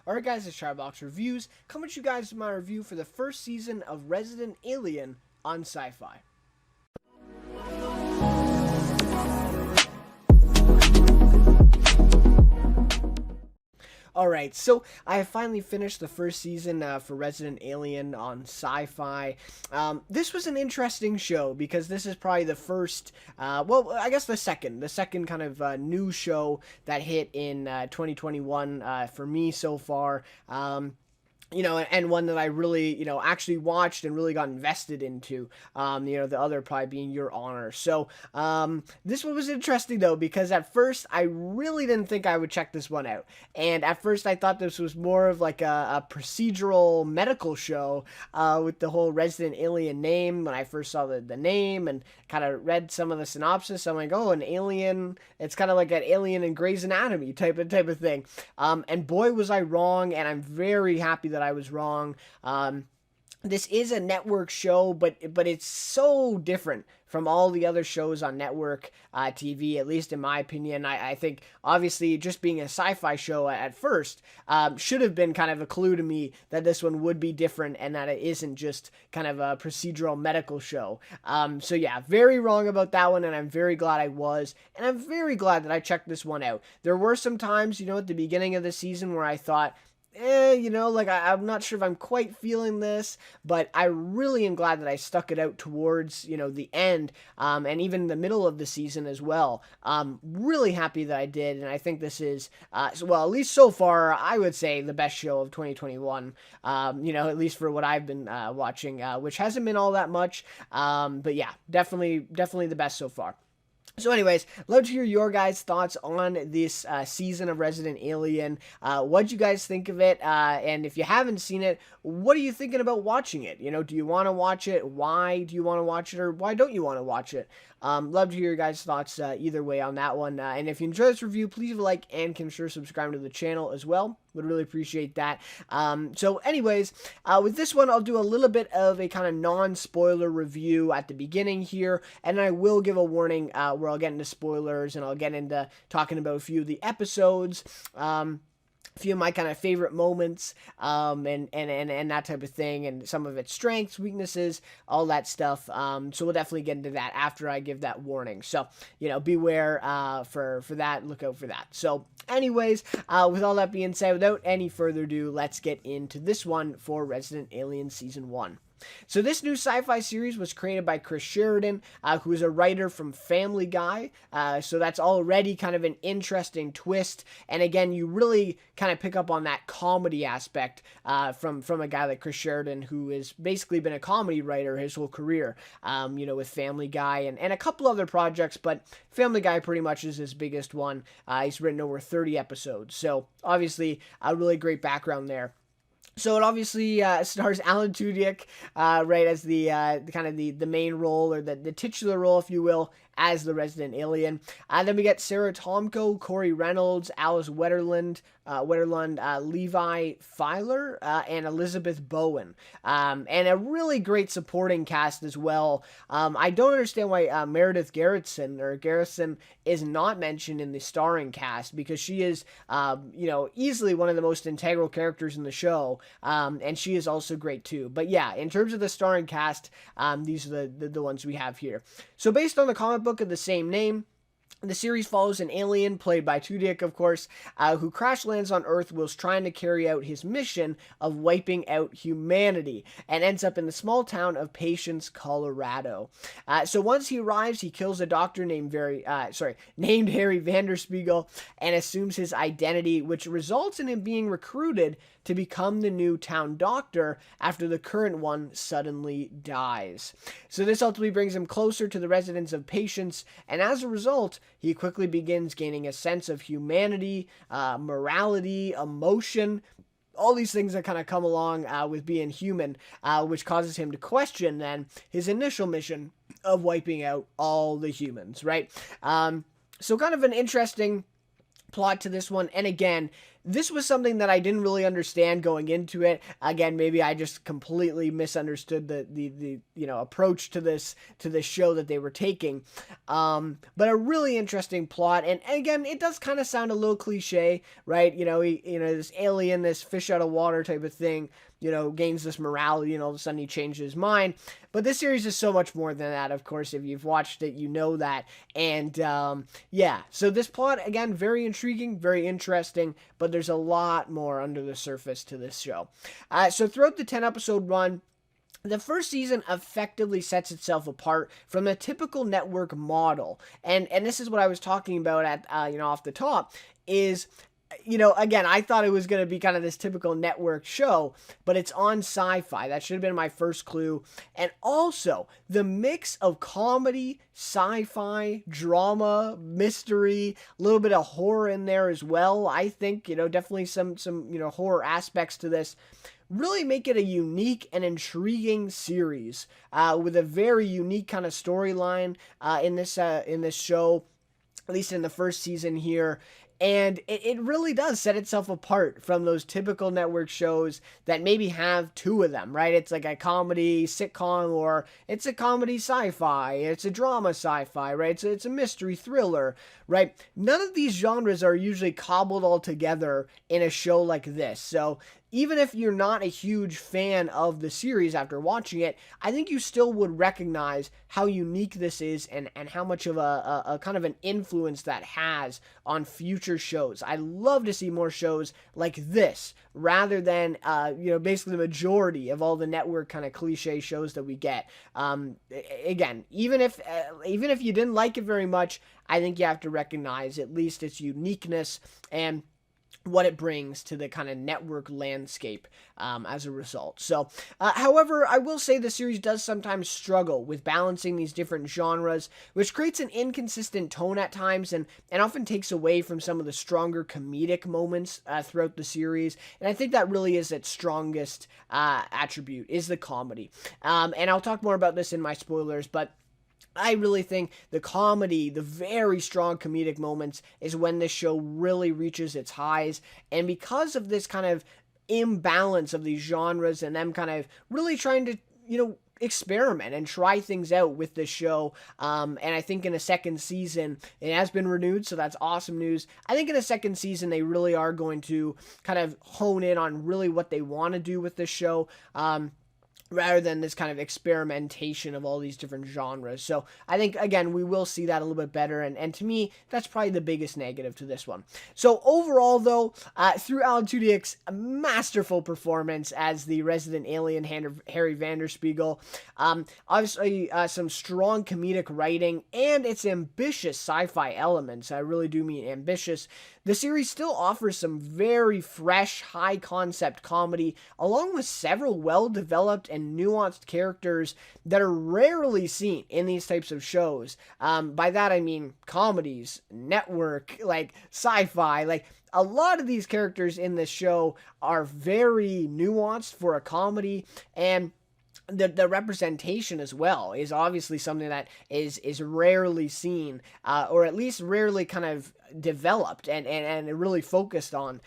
Alright guys, it's Chatterbox Reviews, coming to you guys with my review for the first season of Resident Alien on Syfy. Alright, so I have finally finished the first season for Resident Alien on Syfy. This was an interesting show because this is probably the first, I guess the second kind of new show that hit in 2021 for me so far. And one that I really, actually watched and really got invested into, the other probably being Your Honor. So, this one was interesting though, because at first I really didn't think I would check this one out. And at first I thought this was more of like a procedural medical show, with the whole Resident Alien name. When I first saw the name and kind of read some of the synopsis, I'm like, oh, an alien, it's kind of like an Alien in Grey's Anatomy type of thing. And boy, was I wrong, and I'm very happy that I was wrong. This is a network show, but it's so different from all the other shows on network TV, at least in my opinion. I think, obviously, just being a sci-fi show at first should have been kind of a clue to me that this one would be different and that it isn't just kind of a procedural medical show. So yeah, very wrong about that one, and I'm very glad I was, and I'm very glad that I checked this one out. There were some times, at the beginning of the season where I thought, I'm not sure if I'm quite feeling this, but I really am glad that I stuck it out towards, the end, and even the middle of the season as well. Really happy that I did, and I think this is, at least so far, I would say the best show of 2021, at least for what I've been watching, which hasn't been all that much, but yeah, definitely the best so far. So anyways, love to hear your guys' thoughts on this season of Resident Alien. What'd you guys think of it? And if you haven't seen it, what are you thinking about watching it? Do you want to watch it? Why do you want to watch it? Or why don't you want to watch it? Love to hear your guys' thoughts either way on that one. And if you enjoy this review, please leave a like and consider subscribing to the channel as well. Would really appreciate that. So anyways, with this one, I'll do a little bit of a kind of non-spoiler review at the beginning here, and I will give a warning where I'll get into spoilers and I'll get into talking about a few of the episodes. A few of my kind of favorite moments, and that type of thing, and some of its strengths, weaknesses, all that stuff. So we'll definitely get into that after I give that warning. So, beware for that, look out for that. So anyways, with all that being said, without any further ado, let's get into this one for Resident Alien Season 1. So this new sci-fi series was created by Chris Sheridan, who is a writer from Family Guy. So that's already kind of an interesting twist. And again, you really kind of pick up on that comedy aspect from a guy like Chris Sheridan, who has basically been a comedy writer his whole career, with Family Guy and a couple other projects, but Family Guy pretty much is his biggest one. He's written over 30 episodes. So obviously a really great background there. So it obviously stars Alan Tudyk, right, as the kind of the main role, or the titular role, if you will, as the Resident Alien. Then we get Sarah Tomko, Corey Reynolds, Alice Wetterlund, Levi Filer, and Elizabeth Bowen. And a really great supporting cast as well. I don't understand why Meredith Garrison is not mentioned in the starring cast, because she is, easily one of the most integral characters in the show. And she is also great too. But yeah, in terms of the starring cast, these are the ones we have here. So based on the comic book of the same name, the series follows an alien, played by Tudyk, of course, who crash lands on Earth whilst trying to carry out his mission of wiping out humanity, and ends up in the small town of Patience, Colorado. So once he arrives, he kills a doctor named Harry Vanderspiegel, and assumes his identity, which results in him being recruited to become the new town doctor after the current one suddenly dies. So this ultimately brings him closer to the residents of Patience, and as a result, he quickly begins gaining a sense of humanity, morality, emotion, all these things that kind of come along with being human, which causes him to question then his initial mission of wiping out all the humans, right? So kind of an interesting plot to this one, and again, this was something that I didn't really understand going into it. Again, maybe I just completely misunderstood the approach to this show that they were taking. But a really interesting plot, and again, it does kind of sound a little cliche, right? This alien, this fish out of water type of thing, gains this morality, and all of a sudden he changes his mind. But this series is so much more than that, of course. If you've watched it, you know that. And so this plot, again, very intriguing, very interesting, but there's a lot more under the surface to this show. So throughout the 10-episode run, the first season effectively sets itself apart from the typical network model. And this is what I was talking about at off the top, is again, I thought it was going to be kind of this typical network show, but it's on Syfy. That should have been my first clue. And also, the mix of comedy, sci-fi, drama, mystery, a little bit of horror in there as well. I think, definitely some horror aspects to this really make it a unique and intriguing series with a very unique kind of storyline in this show, at least in the first season here. And it really does set itself apart from those typical network shows that maybe have two of them, right? It's like a comedy sitcom, or it's a comedy sci-fi, it's a drama sci-fi, right? So it's a mystery thriller, right? None of these genres are usually cobbled all together in a show like this. So even if you're not a huge fan of the series after watching it, I think you still would recognize how unique this is, and how much of a kind of an influence that has on future shows. I'd love to see more shows like this, rather than, basically the majority of all the network kind of cliche shows that we get. Again, even if you didn't like it very much, I think you have to recognize at least its uniqueness and what it brings to the kind of network landscape as a result. So, however, I will say the series does sometimes struggle with balancing these different genres, which creates an inconsistent tone at times, and often takes away from some of the stronger comedic moments throughout the series. And I think that really is its strongest attribute, is the comedy. And I'll talk more about this in my spoilers, but I really think the comedy, the very strong comedic moments, is when this show really reaches its highs. And because of this kind of imbalance of these genres, and them kind of really trying to, experiment and try things out with this show, and I think in a second season, it has been renewed, so that's awesome news. I think in a second season, they really are going to kind of hone in on really what they want to do with this show, rather than this kind of experimentation of all these different genres. So I think, again, we will see that a little bit better, and to me, that's probably the biggest negative to this one. So overall, though, through Alan Tudyk's masterful performance as the resident alien Harry Vanderspiegel, obviously some strong comedic writing, and its ambitious sci-fi elements, I really do mean ambitious, the series still offers some very fresh, high-concept comedy, along with several well-developed and nuanced characters that are rarely seen in these types of shows. By that I mean comedies, network, like sci-fi, like a lot of these characters in this show are very nuanced for a comedy, and the representation as well is obviously something that is rarely seen, or at least rarely kind of developed and really focused on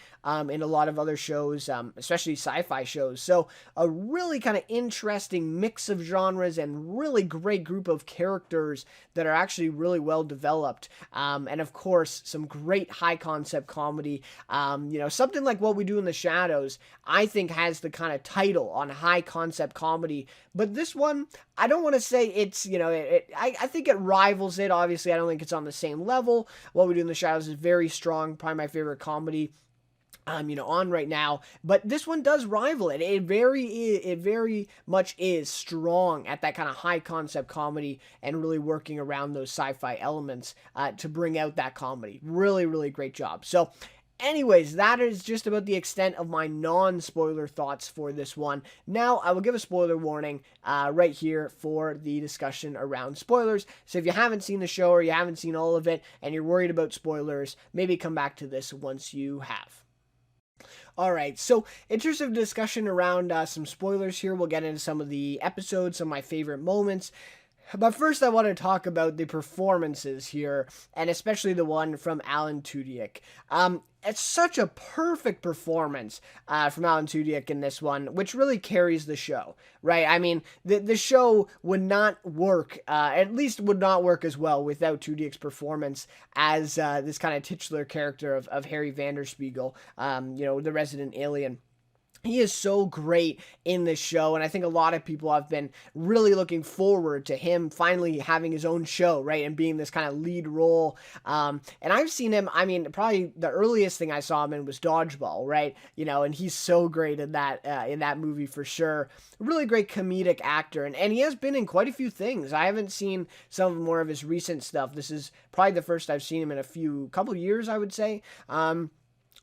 in a lot of other shows, especially sci-fi shows. So a really kind of interesting mix of genres, and really great group of characters that are actually really well developed, and of course some great high concept comedy. Something like What We Do in the Shadows, I think, has the kind of title on high concept comedy, but this one, I don't want to say it's, I think it rivals it. Obviously, I don't think it's on the same level. What We Do in the Shadows is very strong, probably my favorite comedy on right now, but this one does rival it. It very much is strong at that kind of high concept comedy, and really working around those sci-fi elements to bring out that comedy. Really, really great job. So anyways, that is just about the extent of my non-spoiler thoughts for this one. Now, I will give a spoiler warning right here for the discussion around spoilers. So if you haven't seen the show, or you haven't seen all of it, and you're worried about spoilers, maybe come back to this once you have. Alright, so in terms of discussion around some spoilers here, we'll get into some of the episodes, some of my favorite moments. But first, I want to talk about the performances here, and especially the one from Alan Tudyk. It's such a perfect performance from Alan Tudyk in this one, which really carries the show, right? I mean, the show would not work, at least would not work as well without Tudyk's performance as this kind of titular character of Harry Vanderspiegel, the resident alien. He is so great in this show, and I think a lot of people have been really looking forward to him finally having his own show, right, and being this kind of lead role. And I've seen him, I mean, probably the earliest thing I saw him in was Dodgeball, right, and he's so great in that movie for sure. Really great comedic actor, and he has been in quite a few things. I haven't seen some more of his recent stuff. This is probably the first I've seen him in couple years, I would say.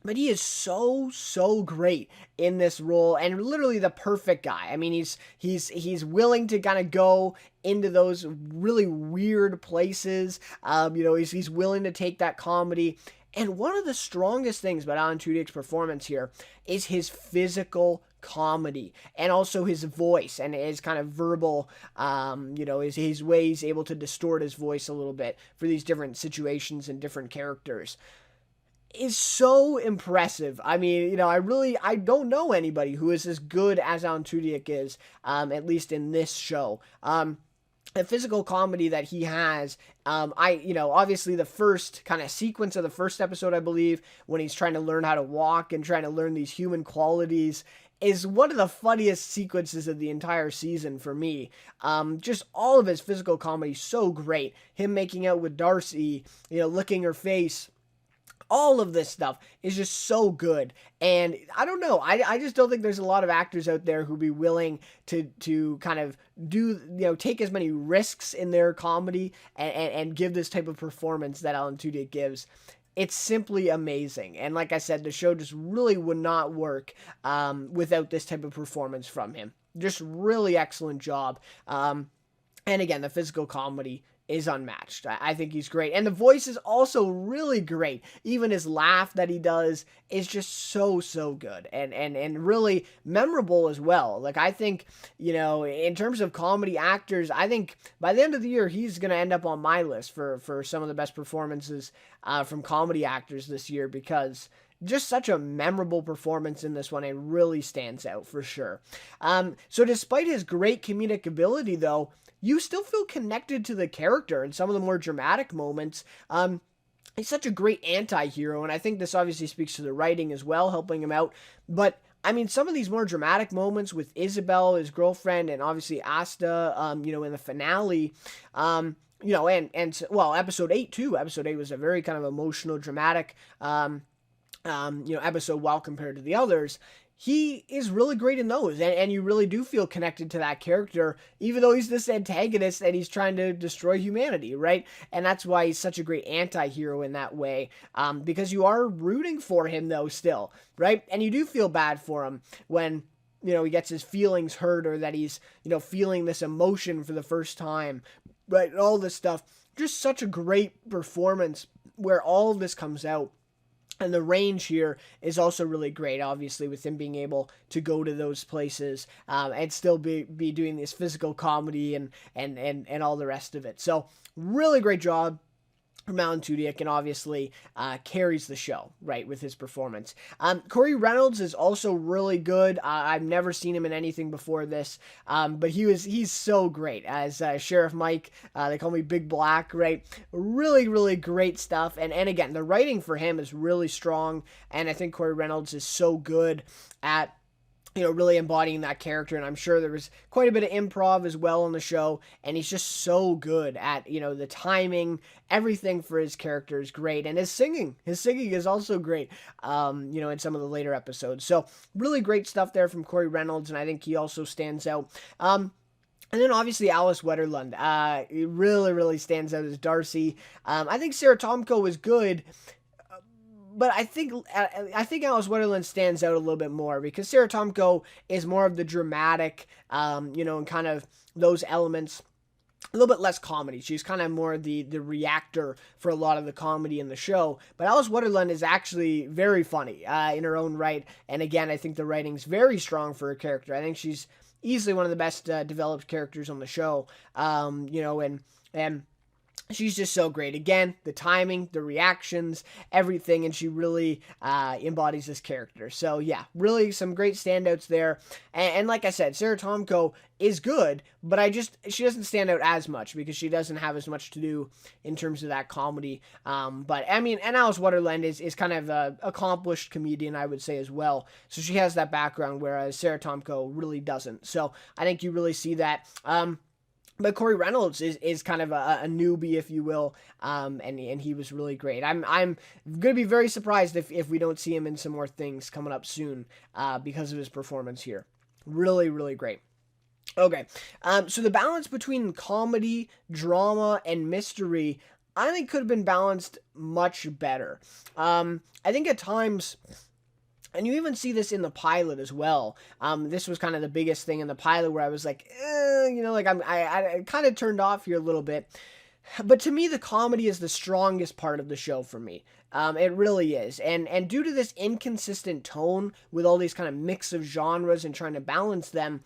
But he is so great in this role, and literally the perfect guy. I mean, he's willing to kind of go into those really weird places. He's willing to take that comedy. And one of the strongest things about Alan Tudyk's performance here is his physical comedy and also his voice and his kind of verbal, his way he's able to distort his voice a little bit for these different situations and different characters is so impressive. I mean, I don't know anybody who is as good as Alan Tudyk is, at least in this show. The physical comedy that he has, obviously the first kind of sequence of the first episode, I believe, when he's trying to learn how to walk and trying to learn these human qualities, is one of the funniest sequences of the entire season for me. Just all of his physical comedy, so great. Him making out with Darcy, licking her face. All of this stuff is just so good. And I don't know. I just don't think there's a lot of actors out there who'd be willing to kind of take as many risks in their comedy and give this type of performance that Alan Tudyk gives. It's simply amazing. And like I said, the show just really would not work without this type of performance from him. Just really excellent job. And again, the physical comedy is unmatched. I think he's great. And the voice is also really great. Even his laugh that he does is just so good and really memorable as well. Like, I think, in terms of comedy actors, I think by the end of the year, he's going to end up on my list for some of the best performances from comedy actors this year, because just such a memorable performance in this one. It really stands out for sure. So despite his great comedic ability, though, you still feel connected to the character in some of the more dramatic moments. He's such a great anti-hero, and I think this obviously speaks to the writing as well, helping him out. But, I mean, some of these more dramatic moments with Isabel, his girlfriend, and obviously Asta, in the finale, episode 8 too. Episode 8 was a very kind of emotional, dramatic, episode while compared to the others. He is really great in those, and you really do feel connected to that character, even though he's this antagonist and he's trying to destroy humanity, right? And that's why he's such a great anti-hero in that way, because you are rooting for him, though, still, right? And you do feel bad for him when, he gets his feelings hurt, or that he's, feeling this emotion for the first time, right? And all this stuff. Just such a great performance where all of this comes out. And the range here is also really great, obviously, with him being able to go to those places and still be doing this physical comedy and all the rest of it. So really great job from Alan Tudyk, and obviously carries the show, right, with his performance. Corey Reynolds is also really good. I've never seen him in anything before this, but he's so great as Sheriff Mike. They call me Big Black, right? Really great stuff. And again, the writing for him is really strong, and I think Corey Reynolds is so good at really embodying that character. And I'm sure there was quite a bit of improv as well on the show, and he's just so good at, the timing. Everything for his character is great, and his singing is also great, in some of the later episodes. So really great stuff there from Corey Reynolds, and I think he also stands out. And then obviously Alice Wetterlund, it really stands out as Darcy. I think Sarah Tomko was good, but I think Alice Wetterlund stands out a little bit more, because Sarah Tomko is more of the dramatic, and kind of those elements. a little bit less comedy. She's kind of more the reactor for a lot of the comedy in the show. But Alice Wonderland is actually very funny in her own right. And again, I think the writing's very strong for her character. I think she's easily one of the best developed characters on the show. And she's just so great. Again, the timing, the reactions, everything, and she really embodies this character. So yeah, really some great standouts there. And like I said, Sarah Tomko is good, but she doesn't stand out as much because she doesn't have as much to do in terms of that comedy. But I mean, and Alice Wonderland is kind of a accomplished comedian, I would say, as well. So she has that background, whereas Sarah Tomko really doesn't. So I think you really see that. But Corey Reynolds is kind of a newbie, if you will, and he was really great. I'm going to be very surprised if we don't see him in some more things coming up soon because of his performance here. Really, really great. Okay, so the balance between comedy, drama, and mystery, I think could have been balanced much better. I think at times... And you even see this in the pilot as well. This was kind of the biggest thing in the pilot where I was like, I kind of turned off here a little bit. But to me, the comedy is the strongest part of the show for me. It really is. And due to this inconsistent tone with all these kind of mix of genres and trying to balance them,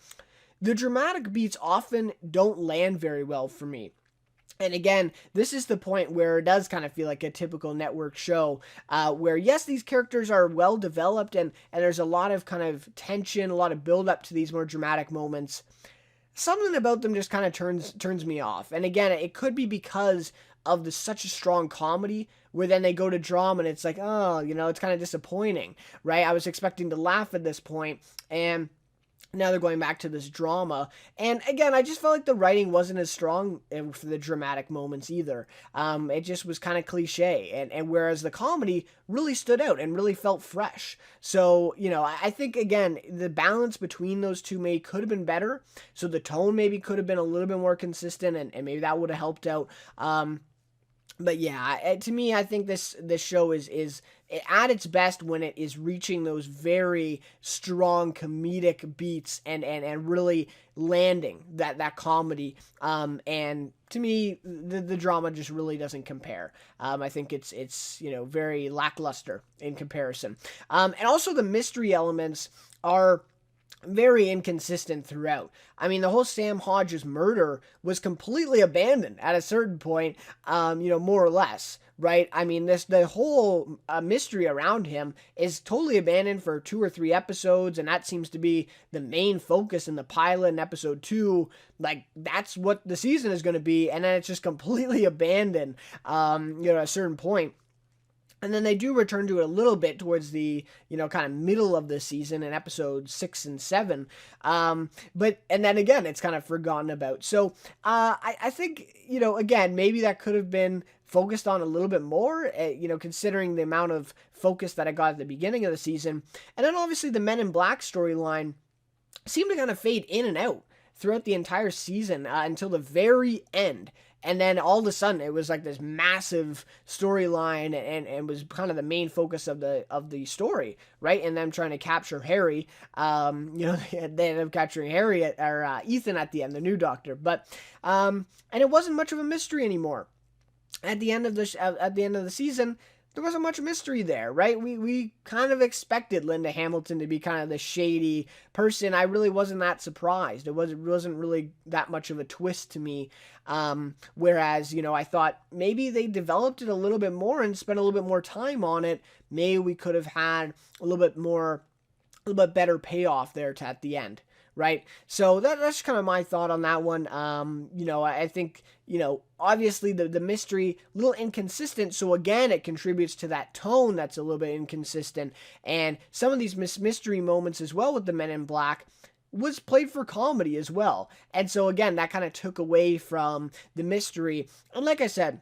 the dramatic beats often don't land very well for me. And again, this is the point where it does kind of feel like a typical network show, where yes, these characters are well developed and there's a lot of kind of tension, a lot of build up to these more dramatic moments. Something about them just kind of turns me off. And again, it could be because of such a strong comedy where then they go to drama and it's like, oh, it's kind of disappointing, right? I was expecting to laugh at this point, and now they're going back to this drama. And again, I just felt like the writing wasn't as strong for the dramatic moments either. It just was kind of cliche. And whereas the comedy really stood out and really felt fresh. So, I think, again, the balance between those two maybe could have been better. So the tone maybe could have been a little bit more consistent, and maybe that would have helped out. But yeah, to me, I think this show is at its best when it is reaching those very strong comedic beats and really landing that comedy. And to me, the drama just really doesn't compare. I think it's very lackluster in comparison. And also the mystery elements are very inconsistent throughout. I mean, the whole Sam Hodges murder was completely abandoned at a certain point, more or less, right? I mean, the whole mystery around him is totally abandoned for 2 or 3 episodes, and that seems to be the main focus in the pilot in episode 2. Like, that's what the season is going to be, and then it's just completely abandoned, at a certain point. And then they do return to it a little bit towards the, kind of middle of the season in episodes 6 and 7. And then again, it's kind of forgotten about. So I think, again, maybe that could have been focused on a little bit more, considering the amount of focus that I got at the beginning of the season. And then obviously the Men in Black storyline seemed to kind of fade in and out throughout the entire season until the very end. And then all of a sudden, it was like this massive storyline, and was kind of the main focus of the story, right? And them trying to capture Harry. They ended up capturing Harry or Ethan at the end, the new Doctor. But and it wasn't much of a mystery anymore. At the end of the season, there wasn't much mystery there, right? We kind of expected Linda Hamilton to be kind of the shady person. I really wasn't that surprised. It wasn't really that much of a twist to me. Whereas, I thought maybe they developed it a little bit more and spent a little bit more time on it. Maybe we could have had a little bit better payoff there at the end. Right? So that's kind of my thought on that one. I think, obviously the mystery, a little inconsistent. So again, it contributes to that tone that's a little bit inconsistent. And some of these mystery moments as well with the Men in Black was played for comedy as well. And so again, that kind of took away from the mystery. And like I said,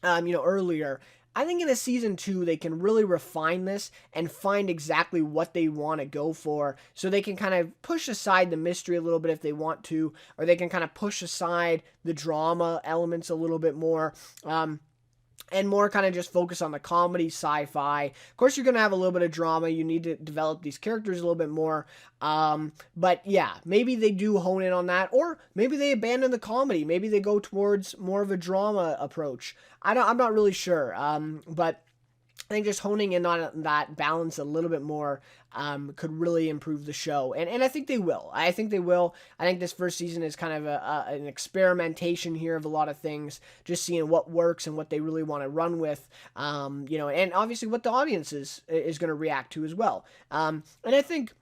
earlier, I think in a season 2, they can really refine this and find exactly what they want to go for. So they can kind of push aside the mystery a little bit if they want to, or they can kind of push aside the drama elements a little bit more. and more kind of just focus on the comedy, sci-fi. Of course, you're going to have a little bit of drama. You need to develop these characters a little bit more. But yeah, maybe they do hone in on that, or maybe they abandon the comedy. Maybe they go towards more of a drama approach. I'm not really sure. But I think just honing in on that balance a little bit more could really improve the show. And I think they will. I think they will. I think this first season is kind of an experimentation here of a lot of things, just seeing what works and what they really want to run with, and obviously what the audience is going to react to as well. And I think,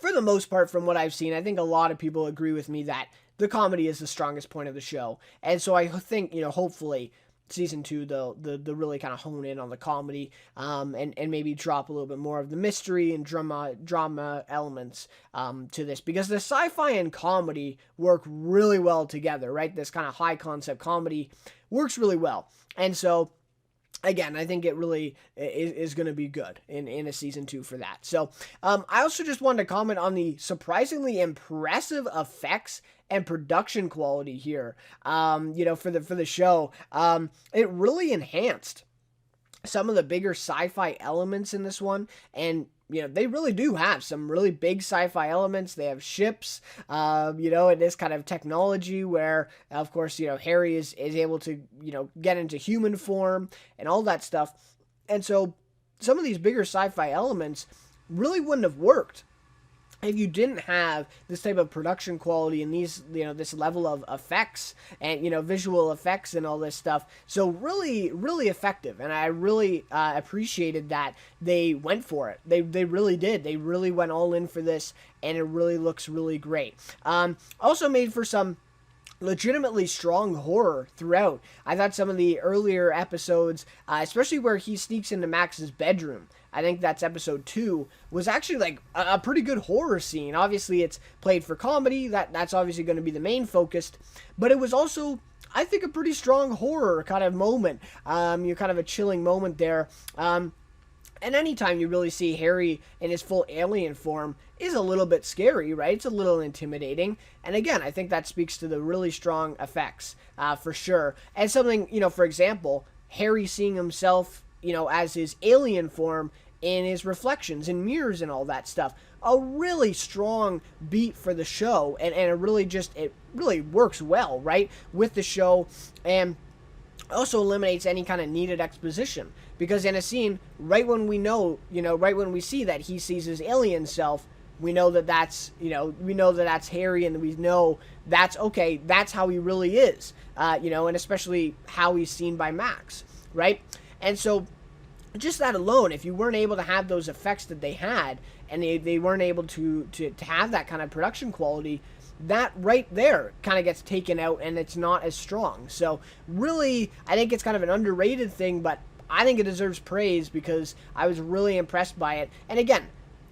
for the most part, from what I've seen, I think a lot of people agree with me that the comedy is the strongest point of the show. And so I think, hopefully, season 2, they'll really kind of hone in on the comedy, and maybe drop a little bit more of the mystery and drama elements to this, because the sci-fi and comedy work really well together, right? This kind of high concept comedy works really well, and so again, I think it really is going to be good in a season 2 for that. So I also just wanted to comment on the surprisingly impressive effects and production quality here, for the show. It really enhanced some of the bigger sci-fi elements in this one, and they really do have some really big sci-fi elements. They have ships, and this kind of technology where, of course, Harry is able to, get into human form and all that stuff. And so some of these bigger sci-fi elements really wouldn't have worked if you didn't have this type of production quality and these, this level of effects and, visual effects and all this stuff. So really, really effective. And I really appreciated that they went for it. They really did. They really went all in for this, and it really looks really great. Also made for some legitimately strong horror throughout. I thought some of the earlier episodes, especially where he sneaks into Max's bedroom, I think that's episode 2, was actually like a pretty good horror scene. Obviously, it's played for comedy. That's obviously going to be the main focus, but it was also, I think, a pretty strong horror kind of moment. Kind of a chilling moment there. And anytime you really see Harry in his full alien form is a little bit scary, right? It's a little intimidating. And again, I think that speaks to the really strong effects, for sure. And something, for example, Harry seeing himself, as his alien form in his reflections and mirrors and all that stuff. A really strong beat for the show, and it really works well, right, with the show, and also eliminates any kind of needed exposition, because in a scene, right when we know, right when we see that he sees his alien self, we know that that's Harry, and we know that's how he really is, and especially how he's seen by Max, right? And so just that alone, if you weren't able to have those effects that they had, and they weren't able to have that kind of production quality, that right there kind of gets taken out, and it's not as strong. So really, I think it's kind of an underrated thing, but I think it deserves praise because I was really impressed by it. And again,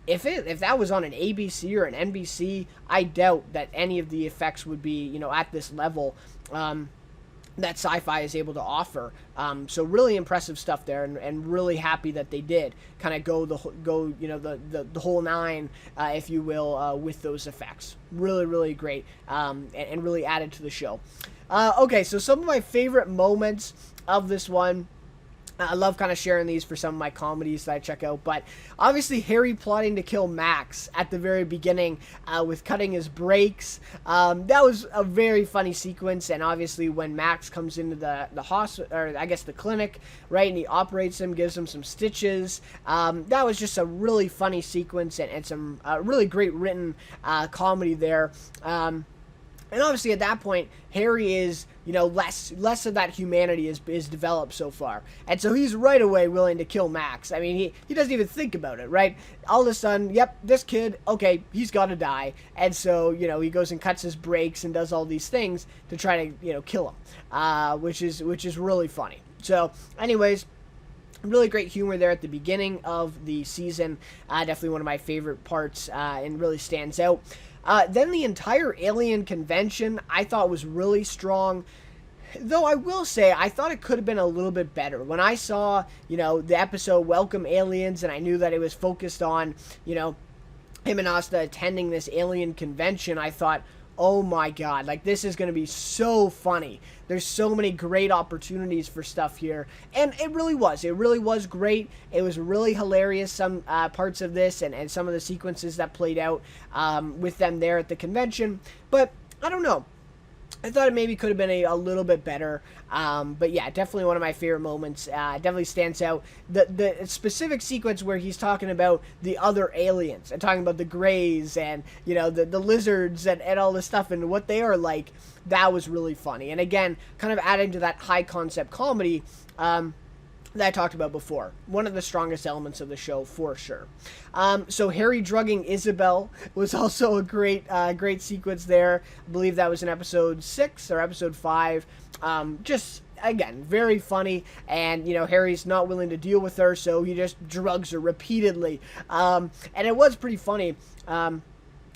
if that was on an ABC or an NBC, I doubt that any of the effects would be, at this level that Syfy is able to offer. So really impressive stuff there, and really happy that they did kind of go the whole nine, if you will, with those effects. Really, really great, and really added to the show. Okay, so some of my favorite moments of this one. I love kind of sharing these for some of my comedies that I check out, but obviously Harry plotting to kill Max at the very beginning with cutting his brakes. That was a very funny sequence, and obviously when Max comes into the hospital, or I guess the clinic, right, and he operates him, gives him some stitches. That was just a really funny sequence, and some really great written comedy there. And obviously at that point, Harry is, less of that humanity is developed so far. And so he's right away willing to kill Max. I mean, he doesn't even think about it, right? All of a sudden, yep, this kid, okay, he's got to die. And so, he goes and cuts his brakes and does all these things to try to, kill him, which is really funny. So anyways, really great humor there at the beginning of the season. Definitely one of my favorite parts, and really stands out. Then the entire Alien convention I thought was really strong, though I will say I thought it could have been a little bit better. When I saw, the episode Welcome Aliens, and I knew that it was focused on, him and Asta attending this alien convention, I thought, oh my god, like this is going to be so funny. There's so many great opportunities for stuff here, and it really was great. It was really hilarious, some parts of this, and some of the sequences that played out with them there at the convention. But I don't know, I thought it maybe could have been a little bit better. But yeah, definitely one of my favorite moments. Definitely stands out. The specific sequence where he's talking about the other aliens and talking about the Greys and, the lizards and all this stuff and what they are like, that was really funny. And again, kind of adding to that high concept comedy, that I talked about before. One of the strongest elements of the show, for sure. So Harry drugging Isabel was also a great sequence there. I believe that was in episode 6 or episode 5. Just, again, very funny. And, Harry's not willing to deal with her, so he just drugs her repeatedly. And it was pretty funny.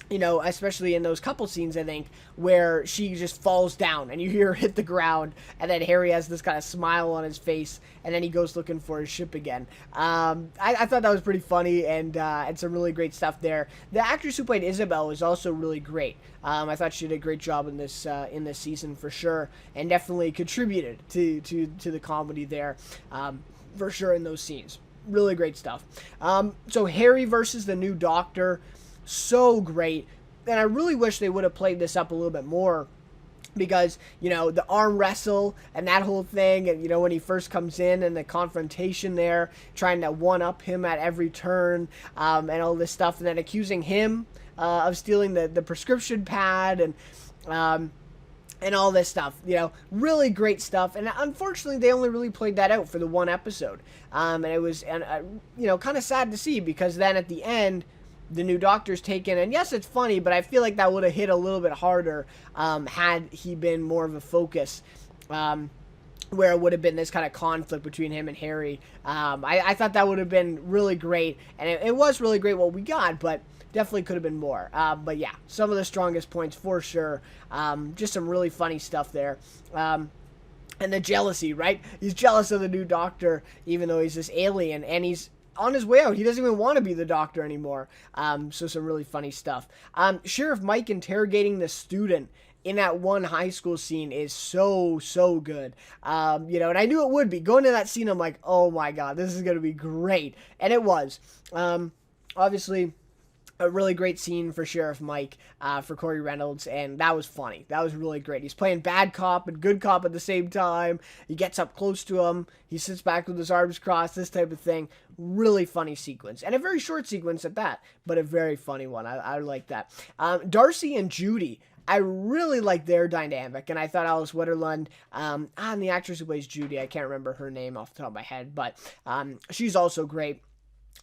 Especially in those couple scenes, I think, where she just falls down and you hear her hit the ground, and then Harry has this kind of smile on his face, and then he goes looking for his ship again. I thought that was pretty funny, and some really great stuff there. The actress who played Isabel was also really great. I thought she did a great job in this season for sure, and definitely contributed to the comedy there, for sure, in those scenes. Really great stuff. So Harry versus the new Doctor. So great. And I really wish they would have played this up a little bit more, because, the arm wrestle and that whole thing, and, when he first comes in and the confrontation there, trying to one-up him at every turn, and all this stuff, and then accusing him of stealing the prescription pad, and all this stuff, really great stuff. And unfortunately, they only really played that out for the one episode. And it was, kind of sad to see, because then at the end, the new Doctor's taken, and yes, it's funny, but I feel like that would have hit a little bit harder had he been more of a focus, where it would have been this kind of conflict between him and Harry. I thought that would have been really great, and it was really great what we got, but definitely could have been more. But yeah, some of the strongest points for sure. Just some really funny stuff there. And the jealousy, right? He's jealous of the new Doctor, even though he's this alien, and he's on his way out. He doesn't even want to be the Doctor anymore. So some really funny stuff. Sheriff Mike interrogating the student in that one high school scene is so good. And I knew it would be. Going to that scene, I'm like, oh my god, this is going to be great. And it was. Obviously, a really great scene for Sheriff Mike, for Corey Reynolds, and that was funny. That was really great. He's playing bad cop and good cop at the same time. He gets up close to him. He sits back with his arms crossed, this type of thing. Really funny sequence. And a very short sequence at that, but a very funny one. I like that. Darcy and Judy. I really like their dynamic, and I thought Alice Wetterlund, and the actress who plays Judy, I can't remember her name off the top of my head, but she's also great.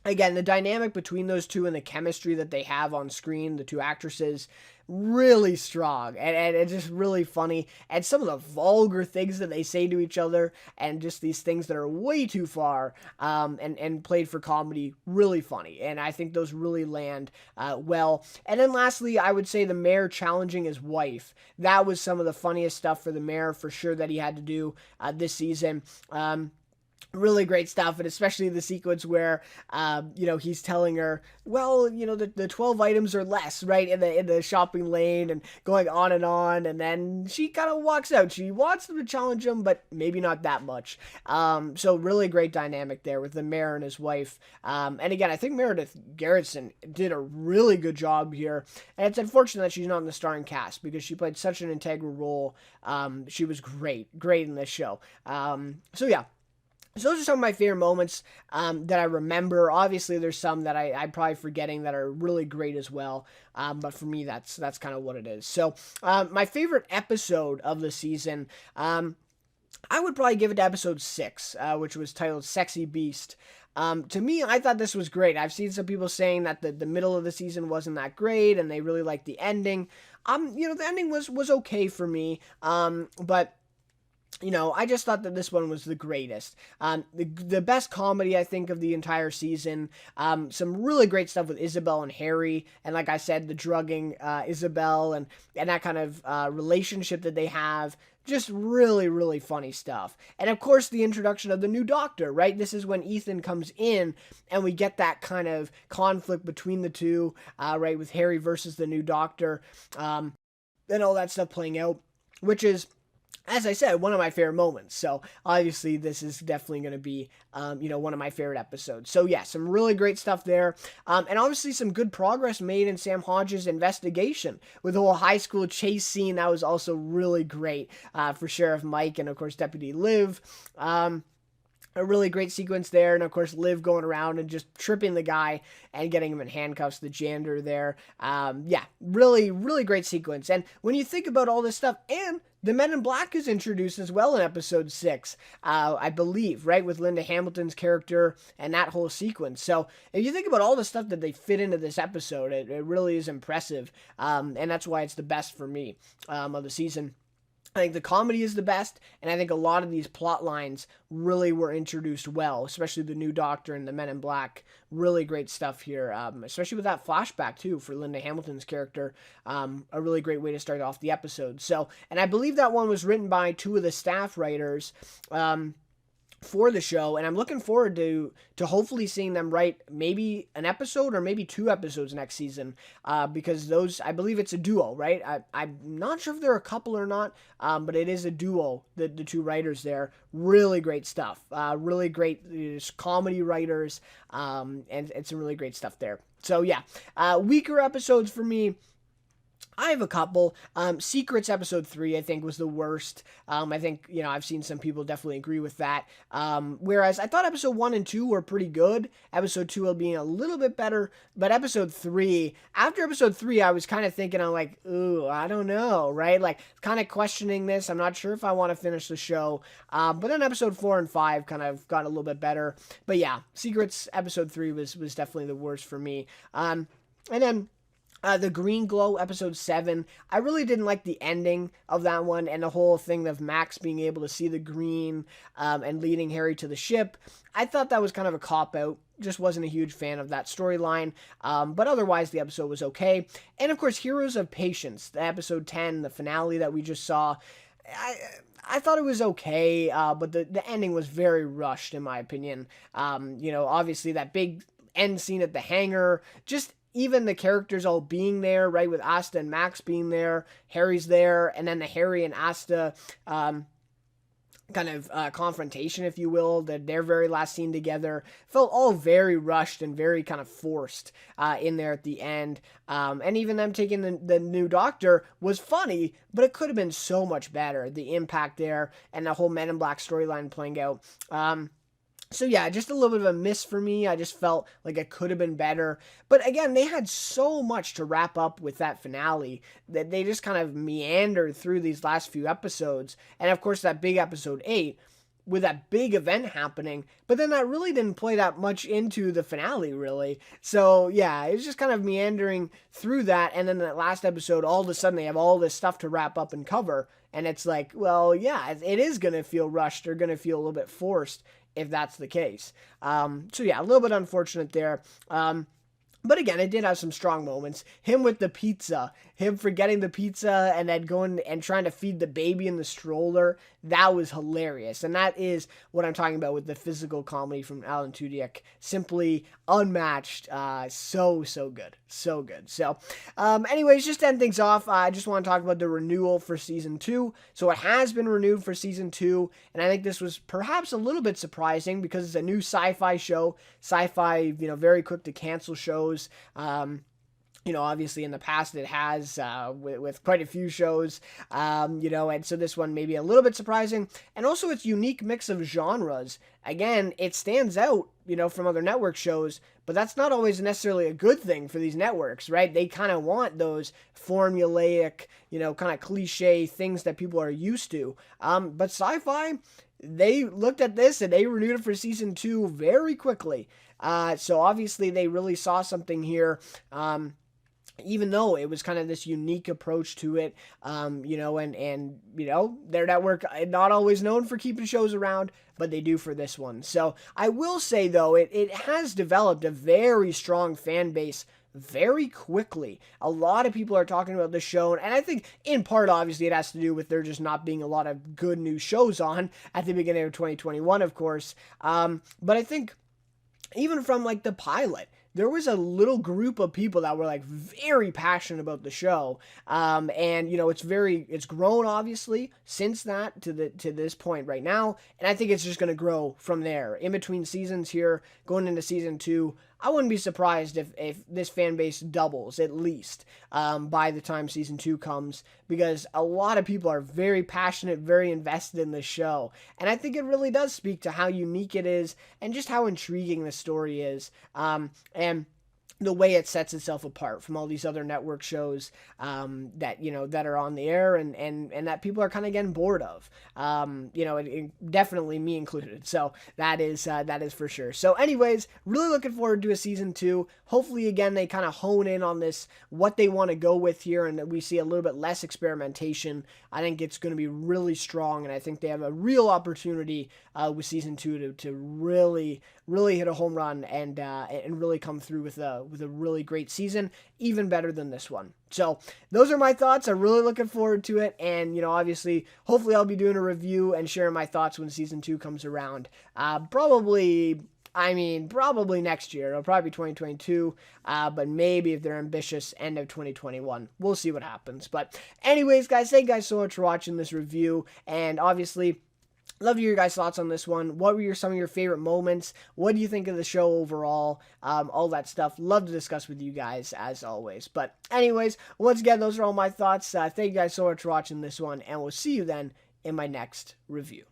Again, the dynamic between those two and the chemistry that they have on screen, the two actresses, really strong, and it's just really funny. And some of the vulgar things that they say to each other, and just these things that are way too far, and played for comedy, really funny. And I think those really land well. And then lastly, I would say the mayor challenging his wife. That was some of the funniest stuff for the mayor, for sure, that he had to do this season. Really great stuff, and especially the sequence where, he's telling her, well, the 12 items or less, right, in the shopping lane, and going on, and then she kind of walks out. She wants them to challenge him, but maybe not that much. So really great dynamic there with the mayor and his wife. And again, I think Meredith Garretson did a really good job here, and it's unfortunate that she's not in the starring cast, because she played such an integral role. She was great in this show. So yeah. So those are some of my favorite moments that I remember. Obviously, there's some that I'm probably forgetting that are really great as well. But for me, that's kind of what it is. So my favorite episode of the season, I would probably give it to episode 6, which was titled Sexy Beast. To me, I thought this was great. I've seen some people saying that the middle of the season wasn't that great, and they really liked the ending. The ending was okay for me, but I just thought that this one was the greatest. The best comedy, I think, of the entire season. Some really great stuff with Isabel and Harry. And like I said, the drugging Isabel and that kind of relationship that they have. Just really, really funny stuff. And of course, the introduction of the new Doctor, right? This is when Ethan comes in, and we get that kind of conflict between the two, right? With Harry versus the new Doctor. and all that stuff playing out, which is, as I said, one of my favorite moments. So obviously this is definitely going to be, one of my favorite episodes. So yeah, some really great stuff there. And obviously some good progress made in Sam Hodges' investigation with the whole high school chase scene. That was also really great for Sheriff Mike and of course Deputy Liv. A really great sequence there, and of course Liv going around and just tripping the guy and getting him in handcuffs, the janitor there. Really, really great sequence. And when you think about all this stuff, and the Men in Black is introduced as well in episode 6, I believe, right, with Linda Hamilton's character and that whole sequence. So if you think about all the stuff that they fit into this episode, it really is impressive, and that's why it's the best for me of the season. I think the comedy is the best, and I think a lot of these plot lines really were introduced well, especially the new Doctor and the Men in Black. Really great stuff here, especially with that flashback, too, for Linda Hamilton's character. A really great way to start off the episode. So, and I believe that one was written by 2 of the staff writers, for the show, and I'm looking forward to hopefully seeing them write maybe an episode or maybe 2 episodes next season, because those, I believe it's a duo, right? I'm not sure if they're a couple or not, but it is a duo, the 2 writers there. Really great stuff, really great comedy writers, and some really great stuff there. So yeah, weaker episodes for me, I have a couple. Secrets episode 3, I think, was the worst. I think, I've seen some people definitely agree with that. Whereas I thought episode 1 and 2 were pretty good. Episode 2 will be a little bit better. But episode 3, after episode 3, I was kind of thinking, I'm like, ooh, I don't know, right? Like, kind of questioning this. I'm not sure if I want to finish the show. But then episode 4 and 5 kind of got a little bit better. But yeah, Secrets episode 3 was definitely the worst for me. And then the Green Glow episode 7, I really didn't like the ending of that one and the whole thing of Max being able to see the green and leading Harry to the ship. I thought that was kind of a cop-out. Just wasn't a huge fan of that storyline, but otherwise the episode was okay. And of course, Heroes of Patience, the episode 10, the finale that we just saw, I thought it was okay, but the ending was very rushed in my opinion. Obviously that big end scene at the hangar, just even the characters all being there, right, with Asta and Max being there, Harry's there, and then the Harry and Asta confrontation, if you will, their very last scene together, felt all very rushed and very kind of forced in there at the end. And even them taking the new Doctor was funny, but it could have been so much better, the impact there, and the whole Men in Black storyline playing out. So yeah, just a little bit of a miss for me. I just felt like it could have been better. But again, they had so much to wrap up with that finale that they just kind of meandered through these last few episodes. And of course, that big episode 8 with that big event happening. But then that really didn't play that much into the finale, really. So yeah, it was just kind of meandering through that. And then that last episode, all of a sudden they have all this stuff to wrap up and cover. And it's like, well, yeah, it is going to feel rushed. They're going to feel a little bit forced if that's the case. So yeah, a little bit unfortunate there. But again, it did have some strong moments. Him with the pizza, him forgetting the pizza and then going and trying to feed the baby in the stroller, that was hilarious. And that is what I'm talking about with the physical comedy from Alan Tudyk. Simply unmatched. So good. So good. So, anyways, just to end things off, I just want to talk about the renewal for season 2. So it has been renewed for season 2, and I think this was perhaps a little bit surprising because it's a new sci-fi show. Syfy, very quick to cancel shows. Obviously in the past it has with quite a few shows, and so this one may be a little bit surprising. And also its unique mix of genres. Again, it stands out, from other network shows, but that's not always necessarily a good thing for these networks, right? They kind of want those formulaic, kind of cliche things that people are used to. But Syfy, they looked at this and they renewed it for season 2 very quickly. So obviously they really saw something here. Even though it was kind of this unique approach to it, and their network, not always known for keeping shows around, but they do for this one. So I will say, though, it has developed a very strong fan base very quickly. A lot of people are talking about the show, and I think in part, obviously, it has to do with there just not being a lot of good new shows on at the beginning of 2021, of course. But I think even from, like, the pilot, there was a little group of people that were like very passionate about the show. And you know, it's grown obviously since that to this point right now, and I think it's just going to grow from there. In between seasons here, going into season 2, I wouldn't be surprised if this fan base doubles at least by the time season 2 comes, because a lot of people are very passionate, very invested in this show, and I think it really does speak to how unique it is and just how intriguing the story is, and the way it sets itself apart from all these other network shows that that are on the air, and that people are kind of getting bored of. Definitely me included. So that is for sure. So anyways, really looking forward to a season 2. Hopefully again they kind of hone in on this, what they want to go with here, and that we see a little bit less experimentation. I think it's going to be really strong, and I think they have a real opportunity with season 2 to really hit a home run and really come through with a really great season, even better than this one. So those are my thoughts. I'm really looking forward to it, and obviously, hopefully, I'll be doing a review and sharing my thoughts when season 2 comes around. Probably next year. It'll probably be 2022, but maybe if they're ambitious, end of 2021. We'll see what happens. But anyways, guys, thank you guys so much for watching this review, and obviously, love to hear your guys' thoughts on this one. What were some of your favorite moments? What do you think of the show overall? All that stuff. Love to discuss with you guys, as always. But anyways, once again, those are all my thoughts. Thank you guys so much for watching this one, and we'll see you then in my next review.